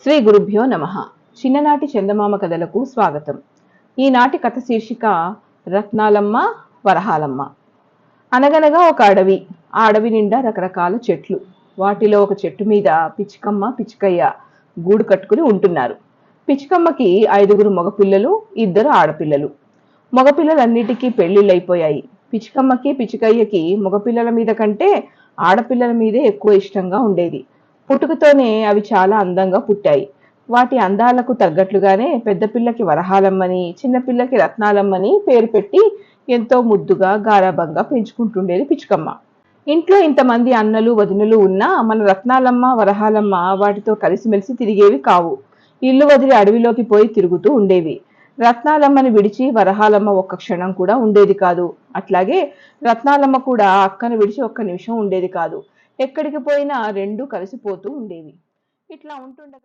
శ్రీ గురుభ్యో నమః. చిన్ననాటి చందమామ కథలకు స్వాగతం. ఈనాటి కథ శీర్షిక రత్నాలమ్మ వరహాలమ్మ. అనగనగా ఒక అడవి. ఆ అడవి నిండా రకరకాల చెట్లు. వాటిలో ఒక చెట్టు మీద పిచ్చుకమ్మ పిచ్చుకయ్య గూడు కట్టుకుని ఉంటున్నారు. పిచ్చుకమ్మకి 5 మగపిల్లలు, 2 ఆడపిల్లలు. మగపిల్లలన్నిటికీ పెళ్లిళ్ళైపోయాయి. పిచ్చుకమ్మకి పిచ్చుకయ్యకి మగపిల్లల మీద కంటే ఆడపిల్లల మీదే ఎక్కువ ఇష్టంగా ఉండేది. పుట్టుకతోనే అవి చాలా అందంగా పుట్టాయి. వాటి అందాలకు తగ్గట్లుగానే పెద్ద పిల్లకి వరహాలమ్మని, చిన్నపిల్లకి రత్నాలమ్మని పేరు పెట్టి ఎంతో ముద్దుగా గారాబంగా పెంచుకుంటుండేది పిచ్చుకమ్మ. ఇంట్లో ఇంతమంది అన్నలు వదినలు ఉన్నా మన రత్నాలమ్మ వరహాలమ్మ వాటితో కలిసిమెలిసి తిరిగేవి కావు. ఇల్లు వదిలి అడవిలోకి పోయి తిరుగుతూ ఉండేవి. రత్నాలమ్మని విడిచి వరహాలమ్మ ఒక్క క్షణం కూడా ఉండేది కాదు. అట్లాగే రత్నాలమ్మ కూడా అక్కను విడిచి ఒక్క నిమిషం ఉండేది కాదు. ఎక్కడికి పోయినా రెండూ కలిసిపోతూ ఉండేవి. ఇట్లా ఉంటుండగా